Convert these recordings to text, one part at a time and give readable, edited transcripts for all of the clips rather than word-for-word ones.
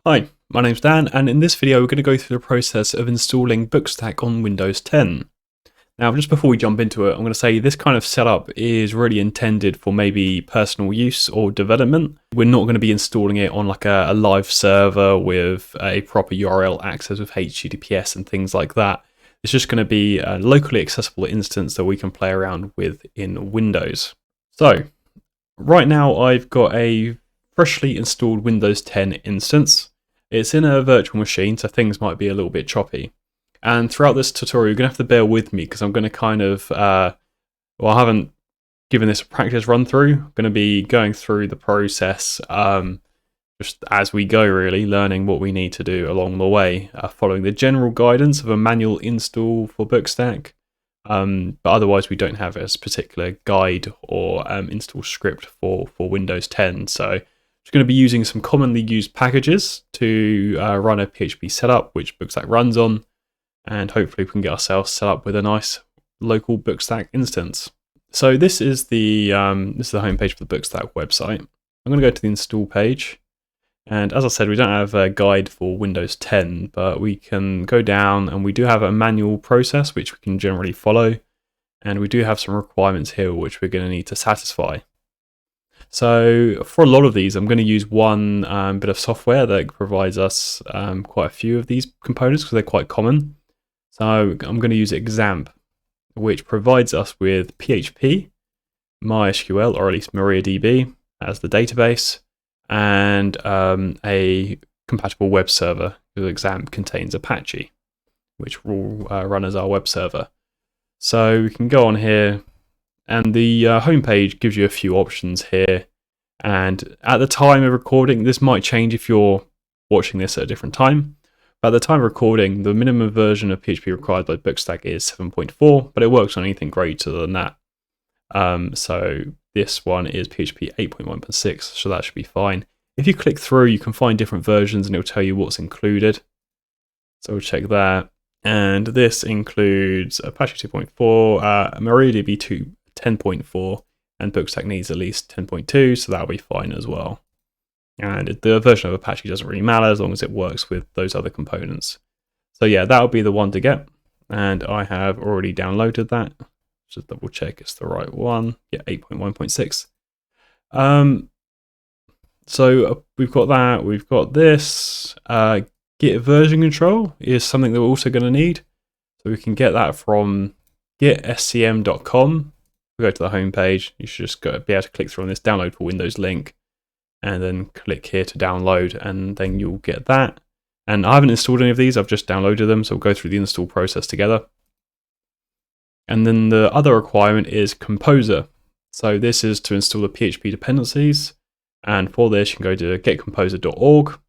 Hi, my name's Dan, and in this video we're going to go through the process of installing BookStack on Windows 10. Now, just before we jump into it, I'm going to say this kind of setup is really intended for maybe personal use or development. We're not going to be installing it on like a live server with a proper URL access with HTTPS and things like that. It's just going to be a locally accessible instance that we can play around with in Windows. So, right now I've got a freshly installed Windows 10 instance. It's in a virtual machine, so things might be a little bit choppy. And throughout this tutorial, you're going to have to bear with me because I'm going to kind of, I haven't given this a practice run through. I'm going to be going through the process just as we go, really, learning what we need to do along the way, following the general guidance of a manual install for BookStack. But otherwise, we don't have a particular guide or install script for Windows 10. So just going to be using some commonly used packages to run a PHP setup, which BookStack runs on, and hopefully we can get ourselves set up with a nice local BookStack instance. So this is the homepage for the BookStack website. I'm going to go to the install page, and as I said, we don't have a guide for Windows 10, but we can go down, and we do have a manual process which we can generally follow, and we do have some requirements here which we're going to need to satisfy. So for a lot of these, I'm going to use one bit of software that provides us quite a few of these components because they're quite common. So I'm going to use XAMPP, which provides us with PHP, MySQL, or at least MariaDB as the database, and a compatible web server, because XAMPP contains Apache, which will run as our web server. So we can go on here, and the homepage gives you a few options here. And at the time of recording, this might change if you're watching this at a different time. But at the time of recording, the minimum version of PHP required by BookStack is 7.4, but it works on anything greater than that. So this one is PHP 8.1.6, so that should be fine. If you click through, you can find different versions and it'll tell you what's included. So we'll check that. And this includes Apache 2.4, MariaDB 10.4, and BookStack needs at least 10.2, so that'll be fine as well. And the version of Apache doesn't really matter as long as it works with those other components. So yeah, that'll be the one to get. And I have already downloaded that. Just double check it's the right one. Yeah, 8.1.6. So we've got that. We've got this. Git version control is something that we're also going to need. So we can get that from gitscm.com. We go to the home page. You should just be able to click through on this download for Windows link, and then click here to download, and then you'll get that. And I haven't installed any of these, I've just downloaded them, so we'll go through the install process together. And then the other requirement is Composer. So this is to install the PHP dependencies, and for this you can go to getcomposer.org,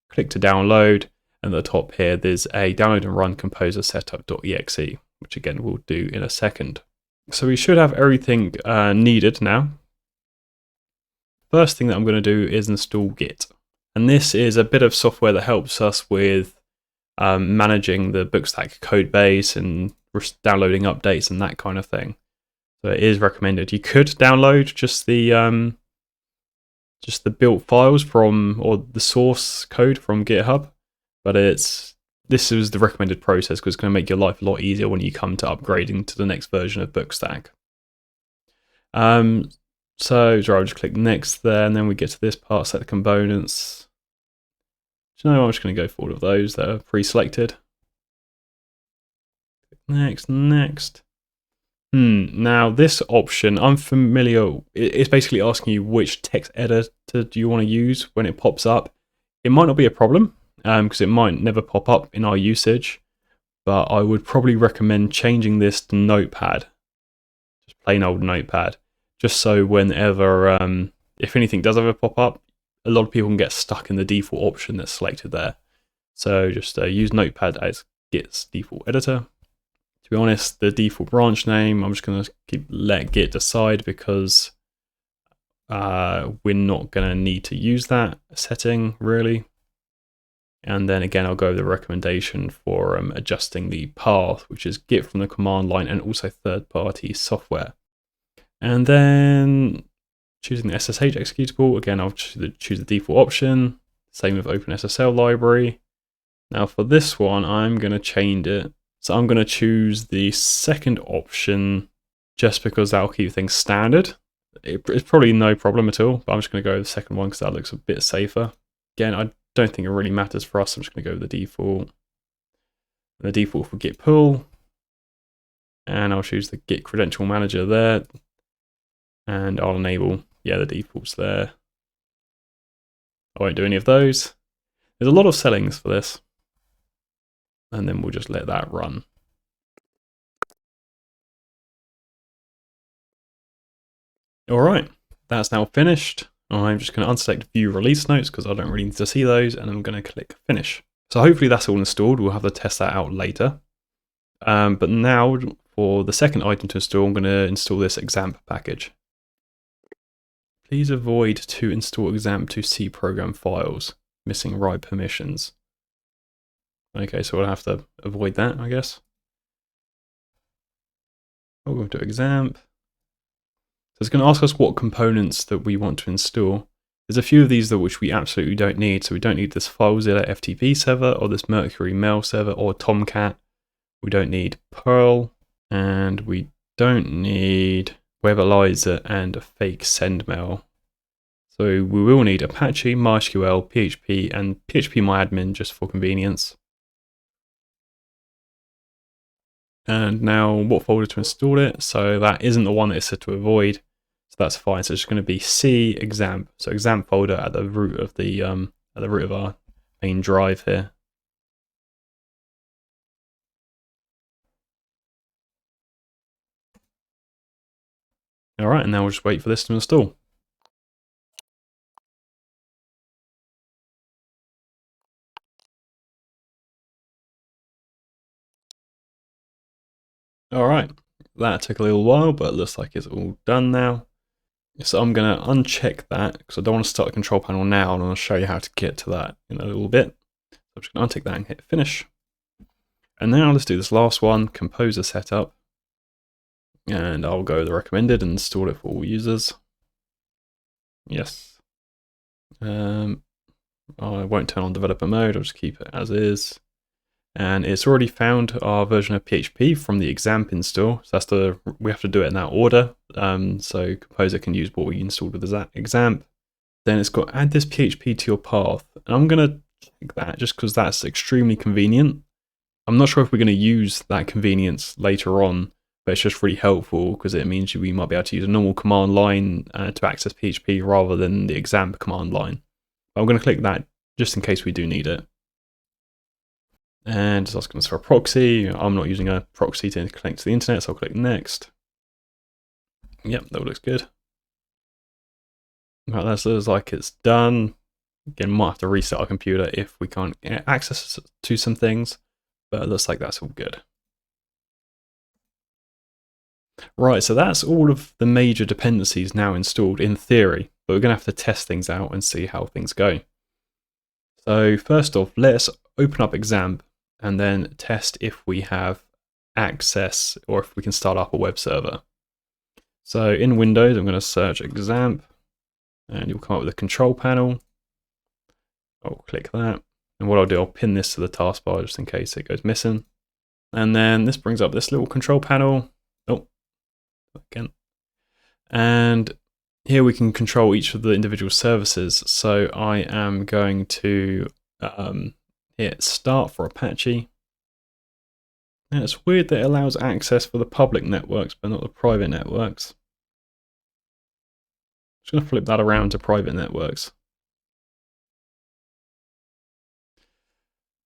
click to download, and at the top here there's a download and run composer setup.exe, which again we'll do in a second. So we should have everything needed now. First thing that I'm going to do is install Git. And this is a bit of software that helps us with managing the BookStack code base and downloading updates and that kind of thing. So it is recommended. You could download just the built files from, or the source code from GitHub, but this is the recommended process because it's going to make your life a lot easier when you come to upgrading to the next version of BookStack. So I'll just click next there, and then we get to this part, set the components. Do you know what? I'm just going to go for all of those that are pre-selected. Next. Now this option, I'm familiar. It's basically asking you which text editor do you want to use when it pops up. It might not be a problem because it might never pop up in our usage, but I would probably recommend changing this to Notepad, just plain old Notepad. Just so whenever, if anything does ever pop up, a lot of people can get stuck in the default option that's selected there. So just use Notepad as Git's default editor. To be honest, the default branch name, I'm just going to let Git decide because we're not going to need to use that setting really. And then again, I'll go over the recommendation for adjusting the path, which is Git from the command line and also third-party software. And then choosing the SSH executable, again, I'll choose the default option, Same with OpenSSL library. Now for this one, I'm going to change it. So I'm going to choose the second option just because that'll keep things standard. It's probably no problem at all, but I'm just going to go with the second one because that looks a bit safer. Again, I don't think it really matters for us. I'm just going to go with the default. The default for Git pull. And I'll choose the Git credential manager there. And I'll enable, the defaults there. I won't do any of those. There's a lot of settings for this. And then we'll just let that run. All right, that's now finished. I'm just going to unselect view release notes because I don't really need to see those, and I'm going to click finish. So hopefully that's all installed. We'll have to test that out later. But now for the second item to install, I'm going to install this XAMPP package. Please avoid to install XAMPP to C program files, missing write permissions. Okay, so we'll have to avoid that, I guess. We'll go to XAMPP. So it's going to ask us what components that we want to install. There's a few of these that which we absolutely don't need. So we don't need this FileZilla FTP server or this Mercury mail server or Tomcat. We don't need Perl, and we don't need WebElyzer and a fake sendmail. So we will need Apache, MySQL, PHP, and phpMyAdmin just for convenience. And now what folder to install it? So that isn't the one that it's set to avoid. So that's fine. So it's just going to be C XAMPP. So XAMPP folder at the root of the our main drive here. All right, and now we'll just wait for this to install. All right, that took a little while, but it looks like it's all done now. So I'm going to uncheck that because I don't want to start the control panel now, and I'll show you how to get to that in a little bit. So I'm just going to untick that and hit finish. And now let's do this last one, composer setup. And I'll go the recommended and install it for all users. Yes. I won't turn on developer mode, I'll just keep it as is. And it's already found our version of PHP from the XAMPP install. So we have to do it in that order. So Composer can use what we installed with XAMPP. Then it's got add this PHP to your path. And I'm going to check that just because that's extremely convenient. I'm not sure if we're going to use that convenience later on, but it's just really helpful because it means we might be able to use a normal command line to access PHP rather than the XAMPP command line. I'm going to click that just in case we do need it. And it's asking us for a proxy. I'm not using a proxy to connect to the internet, so I'll click next. Yep, that looks good. Right, that looks like it's done. Again, might have to restart our computer if we can't get access to some things, but it looks like that's all good. Right, so that's all of the major dependencies now installed in theory, but we're going to have to test things out and see how things go. So first off, let's open up XAMPP and then test if we have access or if we can start up a web server. So in Windows, I'm going to search XAMPP and you'll come up with a control panel. I'll click that. And what I'll do, I'll pin this to the taskbar just in case it goes missing. And then this brings up this little control panel. Oh, again. And here we can control each of the individual services. So I am going to hit start for Apache. And it's weird that it allows access for the public networks, but not the private networks. I'm just going to flip that around to private networks.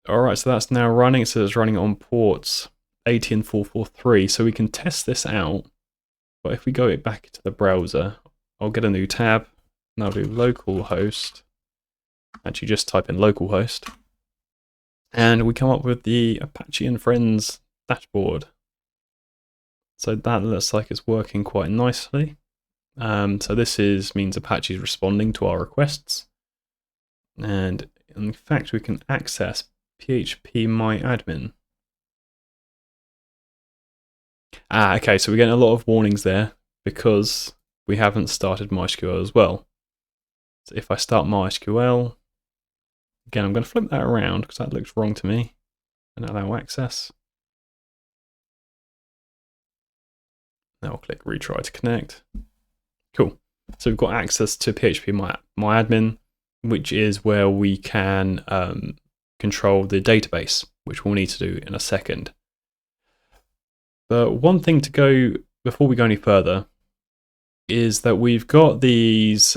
All right, so that's now running. So it's running on ports 80 and 443. So we can test this out. But if we go back to the browser, I'll get a new tab. And I'll do localhost. Actually, just type in localhost. And we come up with the Apache and Friends dashboard. So that looks like it's working quite nicely. So this means Apache is responding to our requests. And in fact, we can access phpMyAdmin. Okay, so we're getting a lot of warnings there because we haven't started MySQL as well. So if I start MySQL, Again, I'm going to flip that around because that looks wrong to me. And allow access. Now I'll click retry to connect. Cool. So we've got access to phpMyAdmin, which is where we can control the database, which we'll need to do in a second. But one thing to go before we go any further is that we've got these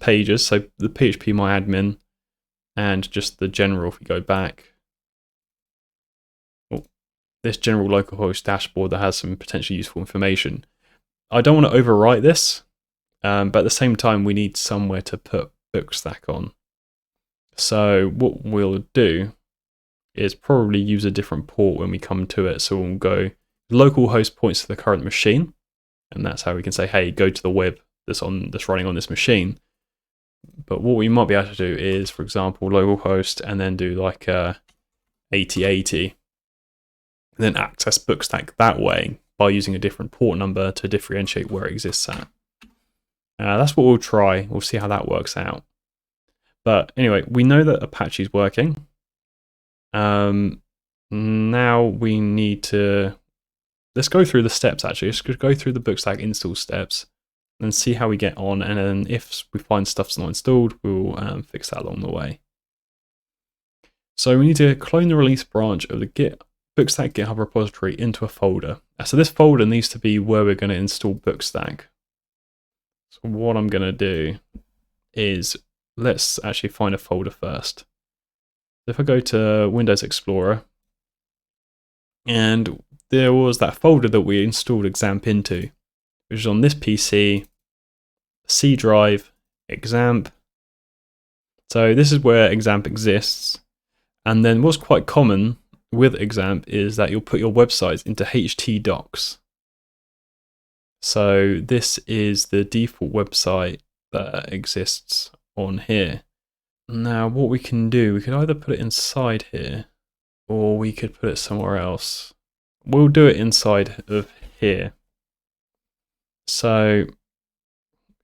pages, so the phpMyAdmin and just the general. If we go back, this general localhost dashboard that has some potentially useful information. I don't want to overwrite this, but at the same time, we need somewhere to put BookStack on. So what we'll do is probably use a different port when we come to it. So we'll go localhost points to the current machine, and that's how we can say, hey, go to the web that's running on this machine. But what we might be able to do is, for example, localhost and then do like 8080, and then access BookStack that way by using a different port number to differentiate where it exists at. That's what we'll try. We'll see how that works out. But anyway, we know that Apache is working. Now we need to, let's go through the steps actually. Let's go through the BookStack install steps and see how we get on. And then if we find stuff's not installed, we'll fix that along the way. So we need to clone the release branch of the BookStack GitHub repository into a folder. So this folder needs to be where we're going to install BookStack. So what I'm going to do is, let's actually find a folder first. If I go to Windows Explorer, and there was that folder that we installed XAMPP into, which is on this PC, C drive, XAMPP. So this is where XAMPP exists. And then what's quite common with XAMPP is that you'll put your websites into htdocs. So this is the default website that exists on here. Now what we can do, we could either put it inside here or we could put it somewhere else. We'll do it inside of here. So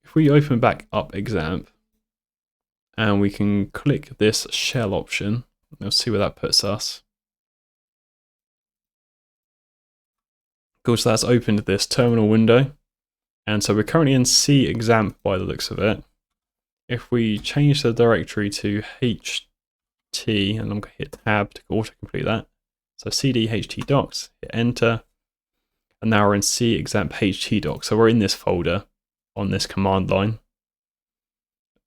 if we open back up XAMPP and we can click this shell option, we'll see where that puts us. Cool, so that's opened this terminal window. And so we're currently in C XAMPP by the looks of it. If we change the directory to HT, and I'm going to hit tab to autocomplete that. So cd htdocs, hit enter. And now we're in C XAMPP htdocs. So we're in this folder on this command line.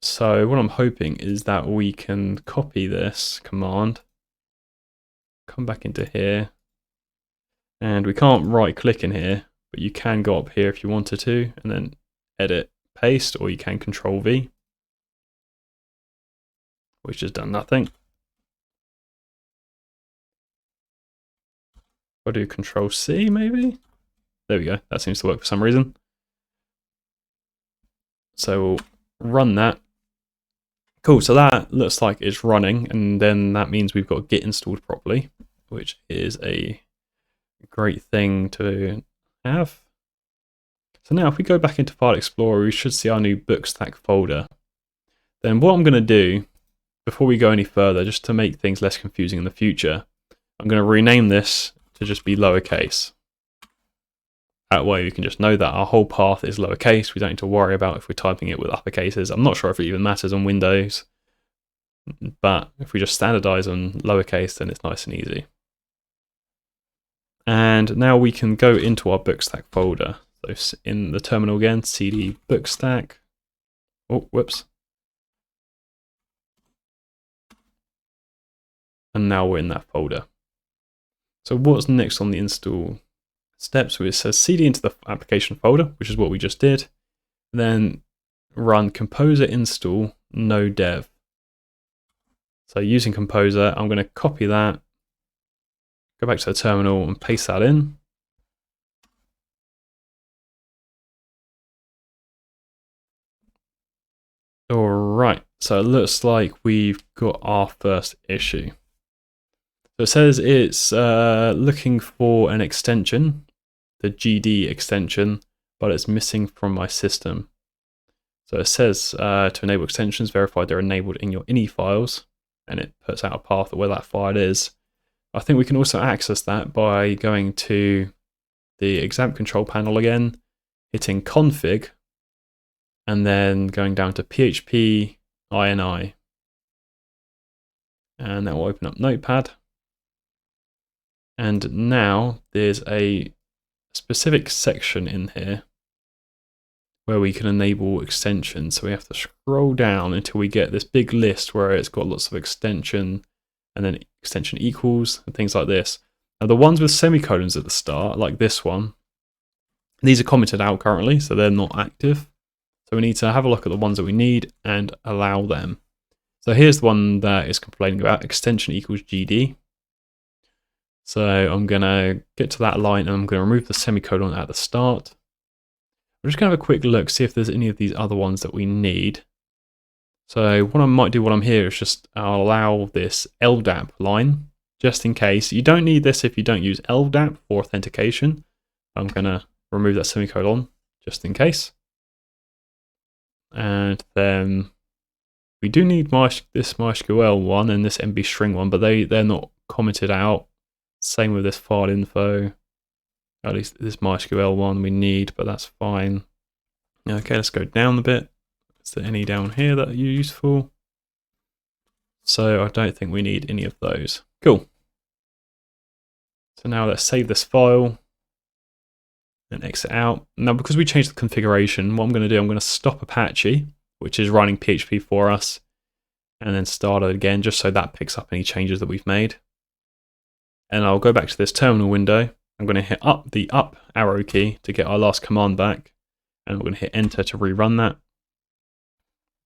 So what I'm hoping is that we can copy this command, come back into here, and we can't right click in here, but you can go up here if you wanted to, and then edit, paste, or you can Control V, which has done nothing. I'll do Control C maybe. There we go. That seems to work for some reason. So we'll run that. Cool, so that looks like it's running, and then that means we've got Git installed properly, which is a great thing to have. So now if we go back into File Explorer, we should see our new BookStack folder. Then what I'm going to do, before we go any further, just to make things less confusing in the future, I'm going to rename this to just be lowercase. That way we can just know that our whole path is lowercase. We don't need to worry about if we're typing it with uppercases. I'm not sure if it even matters on Windows, but if we just standardize on lowercase, then it's nice and easy. And now we can go into our BookStack folder. So in the terminal again, cd BookStack. Oh, whoops. And now we're in that folder. So what's next on the install steps? It says cd into the application folder, which is what we just did. Then run composer install no dev. So using composer, I'm going to copy that, go back to the terminal and paste that in. All right, so it looks like we've got our first issue. So it says it's looking for an extension, the GD extension, but it's missing from my system. So it says to enable extensions, verify they're enabled in your ini files, and it puts out a path of where that file is. I think we can also access that by going to the XAMPP control panel again, hitting config, and then going down to phpINI. And that will open up Notepad. And now there's a specific section in here where we can enable extensions. So we have to scroll down until we get this big list where it's got lots of extension and then extension equals and things like this. Now the ones with semicolons at the start, like this one, these are commented out currently, so they're not active. So we need to have a look at the ones that we need and allow them. So here's the one that is complaining about extension equals GD. So I'm going to get to that line and I'm going to remove the semicolon at the start. I'm just going to have a quick look, see if there's any of these other ones that we need. So what I might do while I'm here is just I'll allow this LDAP line, just in case. You don't need this if you don't use LDAP for authentication. I'm going to remove that semicolon, just in case. And then we do need this MySQL one and this MB string one, but they're not commented out. Same with this file info. At least this MySQL one we need, but that's fine. Okay, let's go down a bit. Is there any down here that are useful? So I don't think we need any of those. Cool. So now let's save this file and exit out. Now, because we changed the configuration, what I'm going to do, I'm going to stop Apache, which is running PHP for us, and then start it again, just so that picks up any changes that we've made. And I'll go back to this terminal window. I'm going to hit the up arrow key to get our last command back, and we're going to hit enter to rerun that.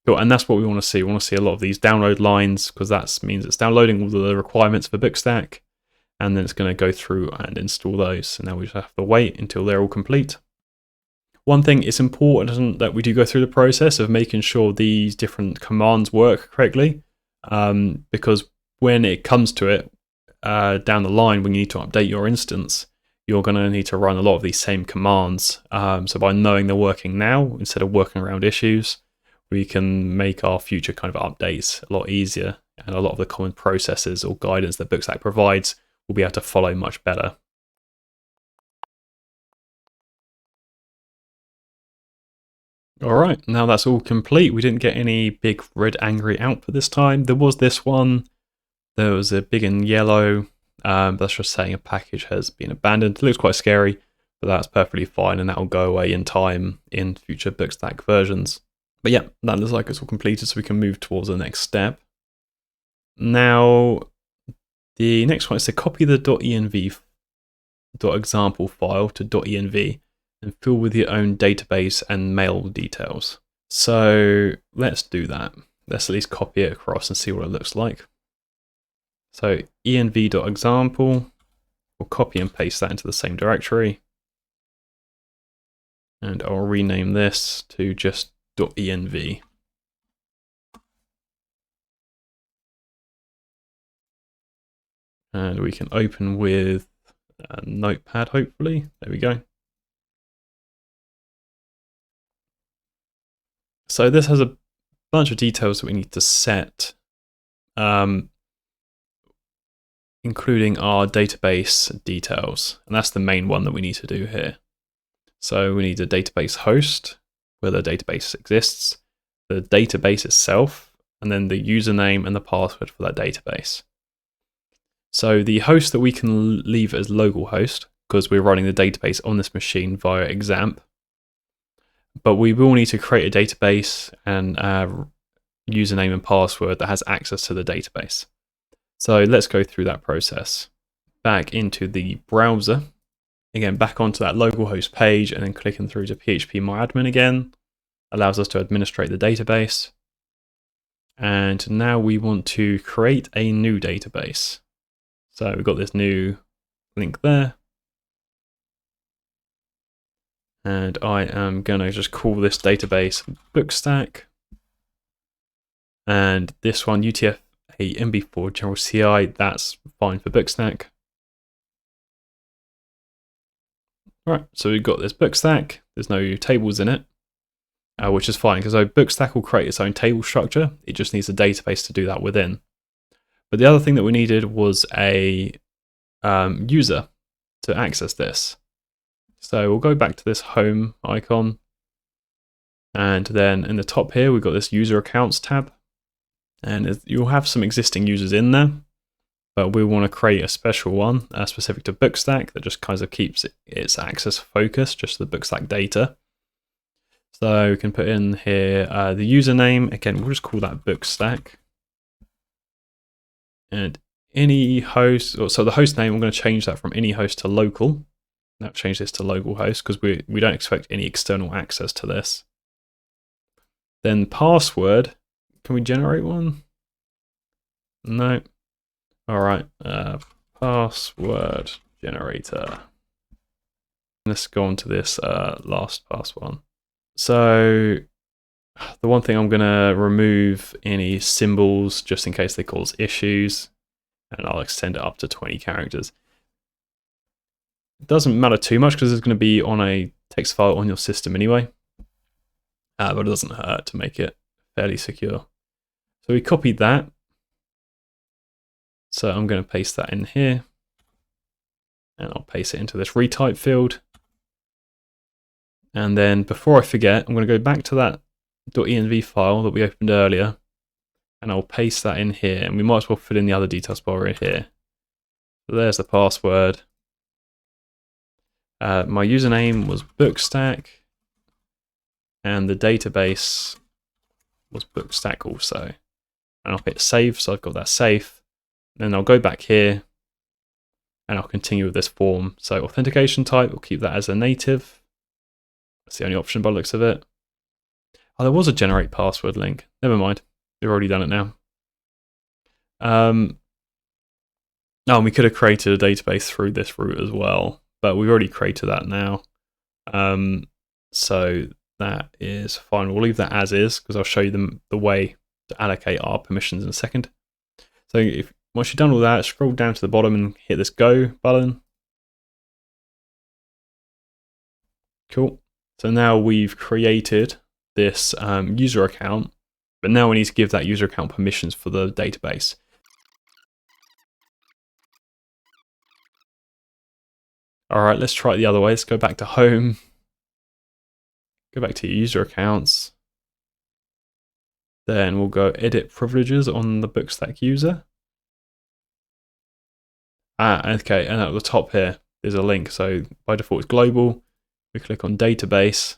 Cool, and that's what we want to see. We want to see a lot of these download lines, because that means it's downloading all the requirements for BookStack, and then it's going to go through and install those. And now we just have to wait until they're all complete. One thing, it's important that we do go through the process of making sure these different commands work correctly, because when it comes to it, down the line, when you need to update your instance, you're going to need to run a lot of these same commands. So by knowing they're working now, instead of working around issues, we can make our future kind of updates a lot easier, and a lot of the common processes or guidance that BookStack provides will be able to follow much better. All right, now that's all complete. We didn't get any big red angry output this time. There was this one. There was a big and yellow. That's just saying a package has been abandoned. It looks quite scary, but that's perfectly fine, and that will go away in time in future BookStack versions. But yeah, that looks like it's all completed, so we can move towards the next step. Now, the next one is to copy the .env.example file to .env and fill with your own database and mail details. So let's do that. Let's at least copy it across and see what it looks like. So env.example, we'll copy and paste that into the same directory. And I'll rename this to just .env. And we can open with a Notepad, hopefully. There we go. So this has a bunch of details that we need to set, including our database details. And that's the main one that we need to do here. So we need a database host, where the database exists, the database itself, and then the username and the password for that database. So the host that we can leave as localhost, because we're running the database on this machine via XAMPP. But we will need to create a database and username and password that has access to the database. So let's go through that process. Back into the browser. Again, back onto that localhost page, and then clicking through to phpMyAdmin again. Allows us to administrate the database. And now we want to create a new database. So we've got this new link there. And I am going to just call this database BookStack. And this one, UTF-8 MB4 General CI, that's fine for BookStack. Right, so we've got this BookStack. There's no tables in it. which is fine because BookStack will create its own table structure. It just needs a database to do that within. But the other thing that we needed was a user to access this. So we'll go back to this home icon, and then in the top here we've got this user accounts tab, and you'll have some existing users in there, but we want to create a special one specific to BookStack that just kind of keeps its access focused, just the BookStack data. So we can put in here the username. Again, we'll just call that BookStack. And any host, so the host name, I'm going to change that from any host to local. Now change this to local host because we don't expect any external access to this. Then password, can we generate one? No. All right, password generator. Let's go on to this LastPass one. So the one thing I'm going to remove any symbols just in case they cause issues, and I'll extend it up to 20 characters. It doesn't matter too much because it's going to be on a text file on your system anyway, but it doesn't hurt to make it fairly secure. So we copied that. So I'm going to paste that in here, and I'll paste it into this retype field. And then before I forget, I'm going to go back to that .env file that we opened earlier, and I'll paste that in here, and we might as well fill in the other details bar in here. So there's the password. My username was BookStack, and the database was BookStack also. And I'll hit save, so I've got that safe. Then I'll go back here, and I'll continue with this form. So authentication type, we'll keep that as a native. That's the only option by the looks of it. Oh, there was a generate password link. Never mind. We've already done it now. And we could have created a database through this route as well, but we've already created that now. So that is fine. We'll leave that as is because I'll show you the way to allocate our permissions in a second. So once you've done all that, scroll down to the bottom and hit this go button. Cool. So now we've created this user account, but now we need to give that user account permissions for the database. All right, let's try it the other way. Let's go back to home. Go back to your user accounts. Then we'll go edit privileges on the BookStack user. Okay, and at the top here, there's a link. So by default, it's global. We click on database,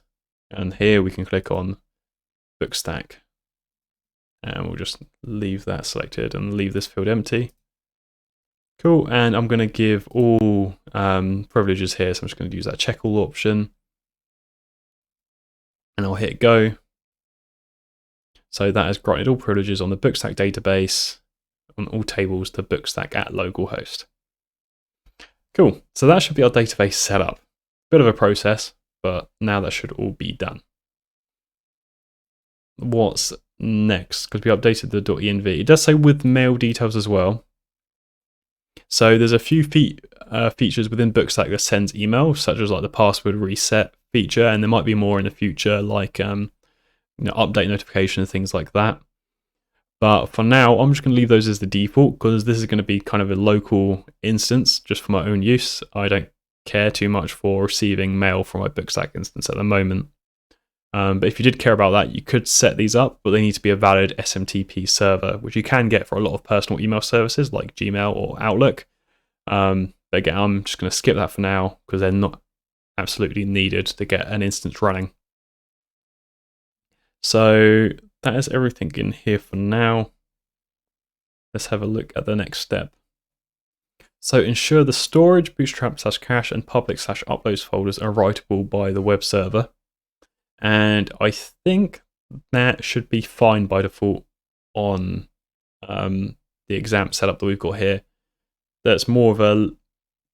and here we can click on BookStack. And we'll just leave that selected and leave this field empty. Cool, and I'm going to give all privileges here. So I'm just going to use that check all option. And I'll hit go. So that has granted all privileges on the BookStack database on all tables to BookStack at localhost. Cool, so that should be our database setup. Bit of a process, but now that should all be done. What's next? Because we updated the .env. It does say with mail details as well. So there's a few features within BookStack that sends email, such as like the password reset feature, and there might be more in the future, like update notification and things like that. But for now, I'm just going to leave those as the default because this is going to be kind of a local instance just for my own use. I don't care too much for receiving mail from my BookStack instance at the moment. But if you did care about that, you could set these up, but they need to be a valid XAMPP server, which you can get for a lot of personal email services like Gmail or Outlook. But again, I'm just going to skip that for now because they're not absolutely needed to get an instance running. So that is everything in here for now. Let's have a look at the next step. So ensure the storage, bootstrap/cache, and public/uploads folders are writable by the web server. And I think that should be fine by default on the XAMPP setup that we've got here. That's more of a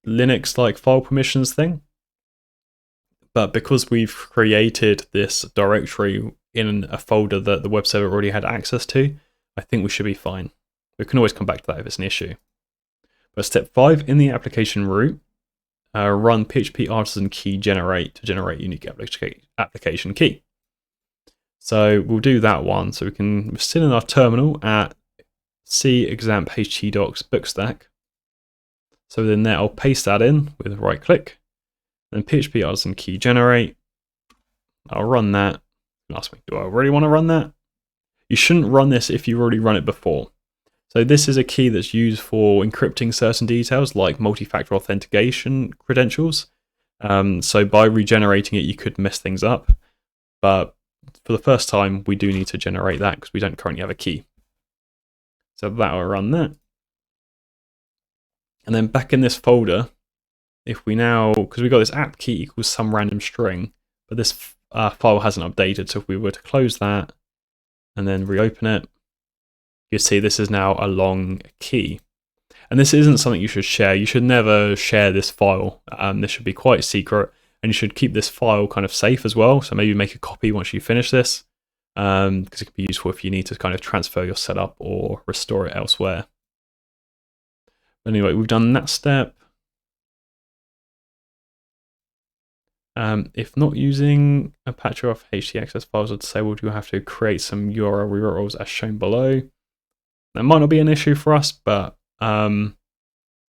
Linux-like file permissions thing. But because we've created this directory in a folder that the web server already had access to, I think we should be fine. We can always come back to that if it's an issue. But step 5 in the application route, run phpArtisan key generate to generate unique application key. So we'll do that one. So we're still in our terminal at XAMPP docs BookStack. So within there, I'll paste that in with a right click. Then PHP artisan key generate. I'll run that. Ask me, do I really want to run that? You shouldn't run this if you've already run it before. So this is a key that's used for encrypting certain details like multi-factor authentication credentials. So by regenerating it, you could mess things up. But for the first time, we do need to generate that because we don't currently have a key. So that will run that. And then back in this folder, if we now, because we've got this app key equals some random string, but this file hasn't updated. So if we were to close that and then reopen it, you see this is now a long key. And this isn't something you should share. You should never share this file. This should be quite secret, and you should keep this file kind of safe as well. So maybe make a copy once you finish this, because it can be useful if you need to kind of transfer your setup or restore it elsewhere. Anyway, we've done that step. If not using Apache or htaccess files are disabled, you'll have to create some URL rerouters as shown below. That might not be an issue for us, but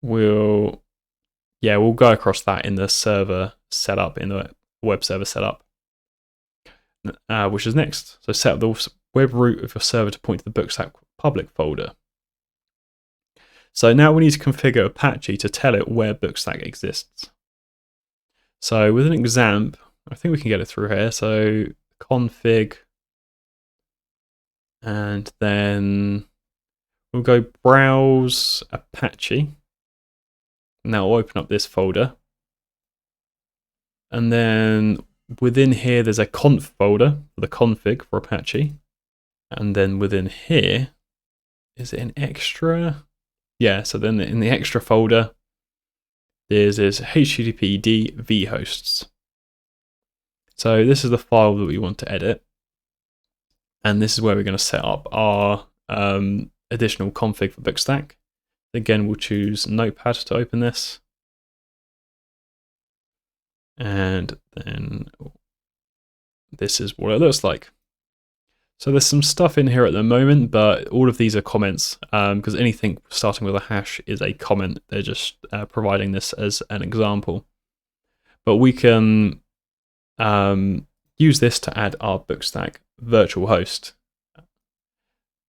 we'll go across that in the server setup, in the web server setup, which is next. So set up the web root of your server to point to the BookStack public folder. So now we need to configure Apache to tell it where BookStack exists. So with an XAMPP, I think we can get it through here. So config, and then we'll go browse Apache. Now we'll open up this folder. And then within here, there's a conf folder for the config for Apache. And then within here, is it an extra? Yeah, so then in the extra folder, there's httpd vhosts. So this is the file that we want to edit. And this is where we're going to set up our additional config for BookStack. Again, we'll choose Notepad to open this. And then this is what it looks like. So there's some stuff in here at the moment, but all of these are comments, because anything starting with a hash is a comment. They're just providing this as an example. But we can use this to add our BookStack virtual host,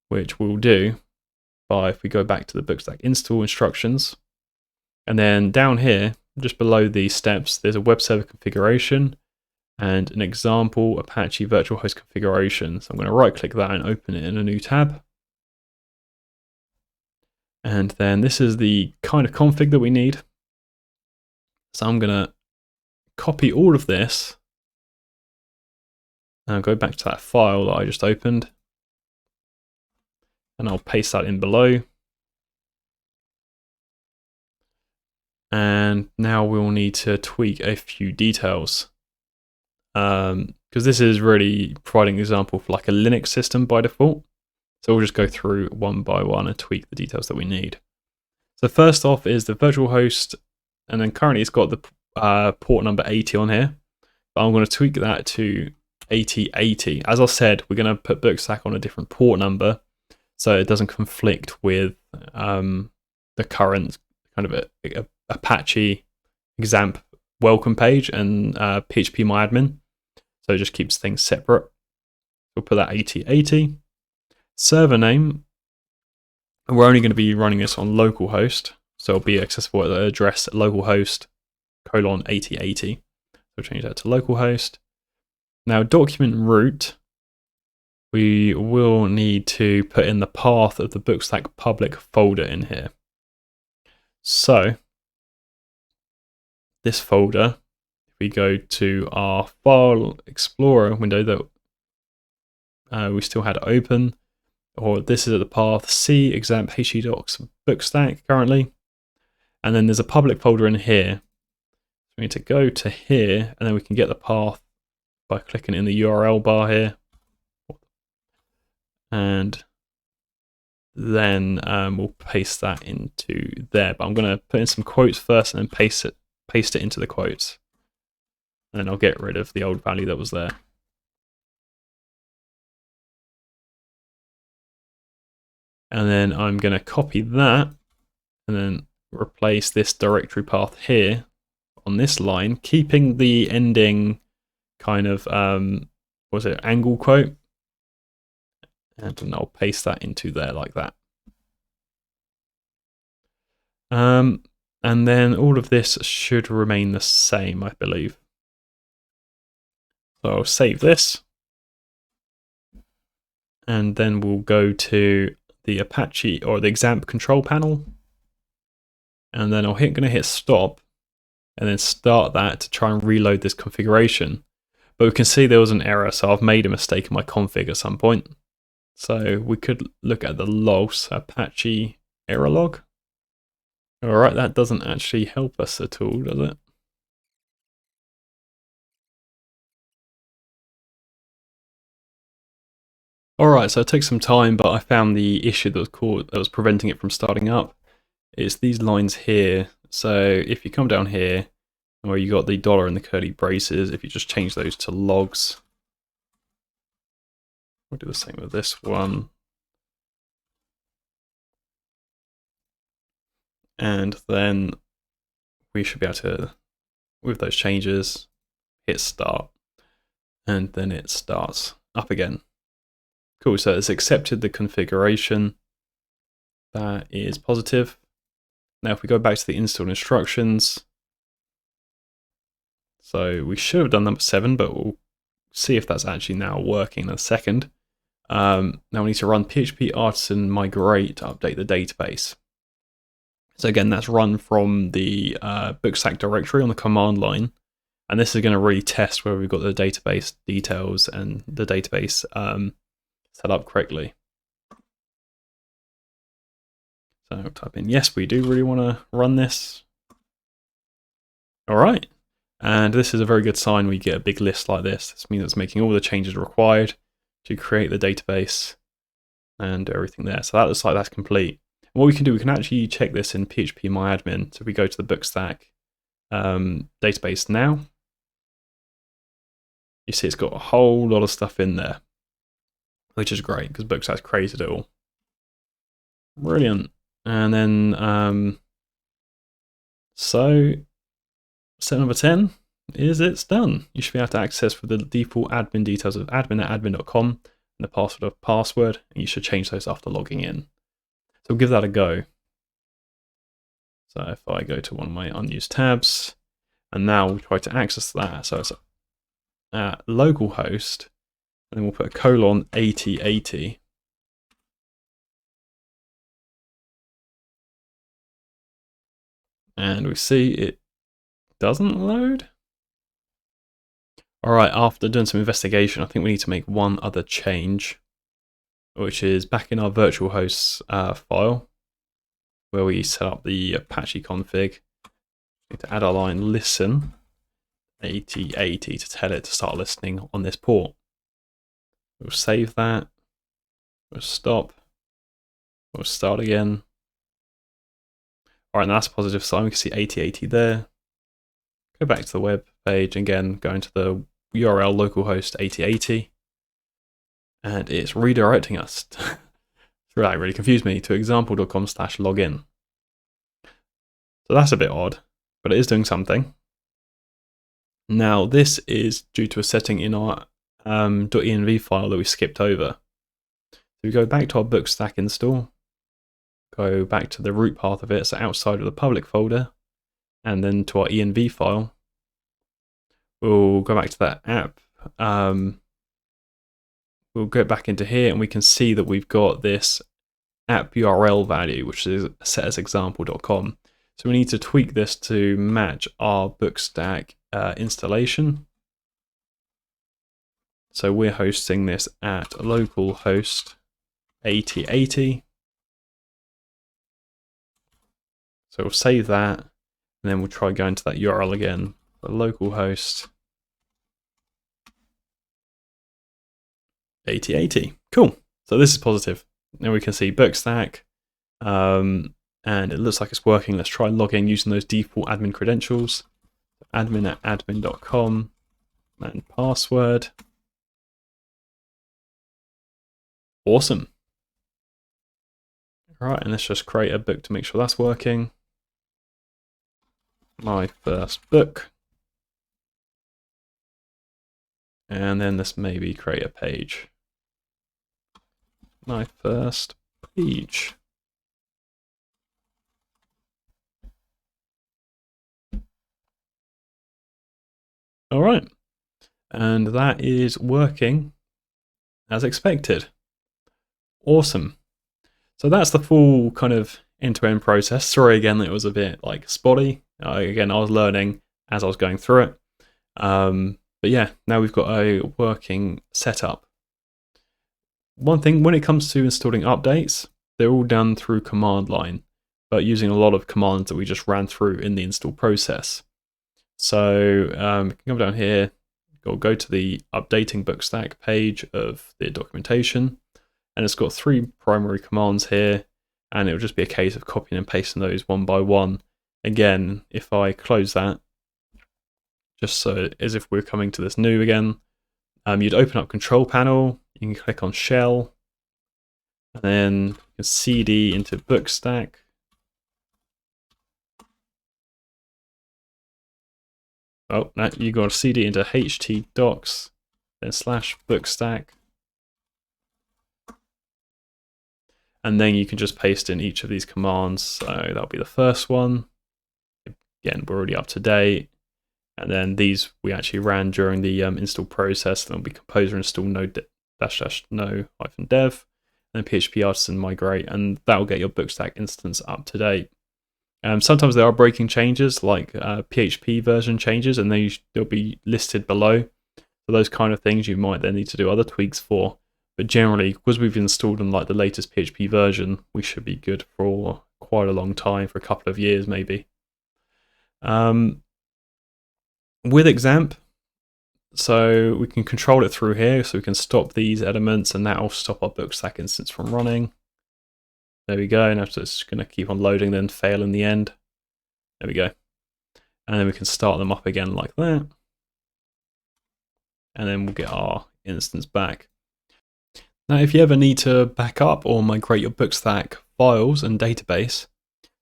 which we'll do by, if we go back to the BookStack install instructions, and then down here, just below these steps, there's a web server configuration and an example Apache virtual host configuration. So I'm going to right click that and open it in a new tab. And then this is the kind of config that we need. So I'm going to copy all of this and I'll go back to that file that I just opened. And I'll paste that in below. And now we'll need to tweak a few details. Because this is really providing an example for like a Linux system by default. So we'll just go through one by one and tweak the details that we need. So first off is the virtual host, and then currently it's got the port number 80 on here. But I'm going to tweak that to 8080. As I said, we're going to put BookStack on a different port number so it doesn't conflict with the current kind of Apache XAMPP welcome page and phpMyAdmin. So it just keeps things separate. We'll put that 8080. Server name, and we're only going to be running this on localhost, so it'll be accessible at the address localhost :8080. So we'll change that to localhost. Now document root, we will need to put in the path of the BookStack public folder in here. So this folder, if we go to our file explorer window that we still had open, or this is at the path C XAMPP docs BookStack currently, and then there's a public folder in here. We need to go to here, and then we can get the path by clicking in the URL bar here, and then we'll paste that into there. But I'm going to put in some quotes first, and then paste it into the quotes, and then I'll get rid of the old value that was there. And then I'm going to copy that and then replace this directory path here on this line, keeping the ending kind of, what was it, angle quote? And then I'll paste that into there like that. And then all of this should remain the same, I believe. So I'll save this. And then we'll go to the Apache or the XAMPP control panel. And then I'm going to hit stop and then start that to try and reload this configuration. But we can see there was an error, so I've made a mistake in my config at some point. So we could look at the logs, Apache error log. All right, that doesn't actually help us at all, does it? All right, so it took some time, but I found the issue that was preventing it from starting up. It's these lines here. So if you come down here, where you got the dollar and the curly braces, if you just change those to logs, we'll do the same with this one. And then we should be able to, with those changes, hit start. And then it starts up again. Cool, so it's accepted the configuration. That is positive. Now if we go back to the install instructions, so we should have done number 7, but we'll see if that's actually now working in a second. Now we need to run phpArtisan migrate to update the database. So again, that's run from the BookStack directory on the command line. And this is going to really test whether we've got the database details and the database set up correctly. So I'll type in, yes, we do really want to run this. All right. And this is a very good sign we get a big list like this. This means it's making all the changes required to create the database and everything there. So that looks like that's complete. And what we can do, we can actually check this in phpMyAdmin. So if we go to the BookStack database now, you see it's got a whole lot of stuff in there, which is great because BookStack's created it all. Brilliant. And then, so step number 10 is it's done. You should be able to access with the default admin details of admin@admin.com and the password of password. And you should change those after logging in. So we'll give that a go. So if I go to one of my unused tabs, and now we'll try to access that. So it's localhost, and then we'll put a colon 8080. And we see it doesn't load. All right, after doing some investigation, I think we need to make one other change, which is back in our virtual hosts file, where we set up the Apache config. We need to add our line listen 8080 to tell it to start listening on this port. We'll save that. We'll stop. We'll start again. All right, and that's a positive sign. We can see 8080 there. Go back to the web page again, go into the URL localhost 8080, and it's redirecting us. That really confused me to example.com/login. So that's a bit odd, but it is doing something. Now this is due to a setting in our .env file that we skipped over. So we go back to our BookStack install, go back to the root path of it, so outside of the public folder, and then to our env file. We'll go back to that app. We'll go back into here and we can see that we've got this app URL value, which is set as example.com. So we need to tweak this to match our BookStack installation. So we're hosting this at localhost 8080. So we'll save that, and then we'll try going to that URL again. Localhost 8080. Cool. So this is positive. Now we can see BookStack, and it looks like it's working. Let's try logging using those default admin credentials. Admin@admin.com and password. Awesome. Alright, and let's just create a book to make sure that's working. My first book. And then let's maybe create a page. My first page. Alright, and that is working as expected. Awesome. So that's the full kind of end-to-end process. Sorry again, it was a bit like spotty. Again, I was learning as I was going through it. But yeah, now we've got a working setup. One thing, when it comes to installing updates, they're all done through command line, but using a lot of commands that we just ran through in the install process. So we can come down here, go to the updating BookStack page of the documentation, and it's got 3 primary commands here, and it'll just be a case of copying and pasting those one by one. Again, if I close that, just so as if we're coming to this new again, you'd open up control panel, you can click on shell, and then you can cd into BookStack. Oh, now you got to cd into htdocs, then /bookstack. And then you can just paste in each of these commands. So that'll be the first one. Again, we're already up to date. And then these we actually ran during the install process. There'll be composer install no -no-dev, and then phpArtisan migrate, and that'll get your BookStack instance up to date. Sometimes there are breaking changes, like PHP version changes, and they'll be listed below. For those kind of things, you might then need to do other tweaks for. But generally, because we've installed on like the latest PHP version, we should be good for quite a long time, for a couple of years maybe. With XAMPP, so we can control it through here, so we can stop these elements, and that'll stop our BookStack instance from running. There we go, now it's going to keep on loading, then fail in the end. There we go. And then we can start them up again like that. And then we'll get our instance back. Now, if you ever need to back up or migrate your BookStack files and database,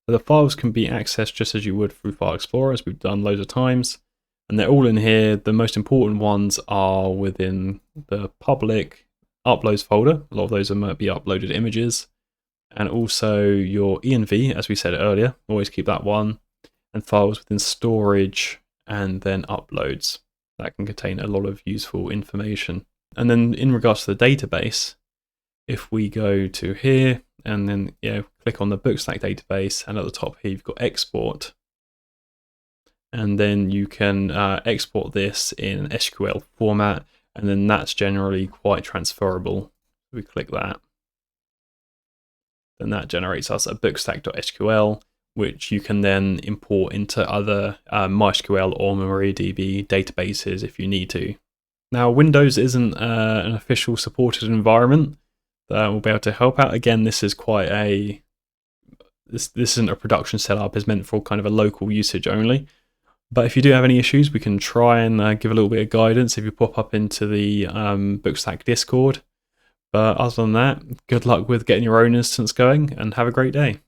the files can be accessed just as you would through File Explorer, as we've done loads of times. And they're all in here. The most important ones are within the public uploads folder. A lot of those might be uploaded images. And also your env, as we said earlier, always keep that one. And files within storage, and then uploads. That can contain a lot of useful information. And then in regards to the database, if we go to here and then click on the BookStack database, and at the top here you've got export, and then you can export this in SQL format, and then that's generally quite transferable. We click that, then that generates us a bookstack.sql, which you can then import into other MySQL or MariaDB databases if you need to. Now, Windows isn't an official supported environment that will be able to help out. Again, this is quite this isn't a production setup. It's meant for kind of a local usage only. But if you do have any issues, we can try and give a little bit of guidance if you pop up into the BookStack Discord. But other than that, good luck with getting your own instance going, and have a great day.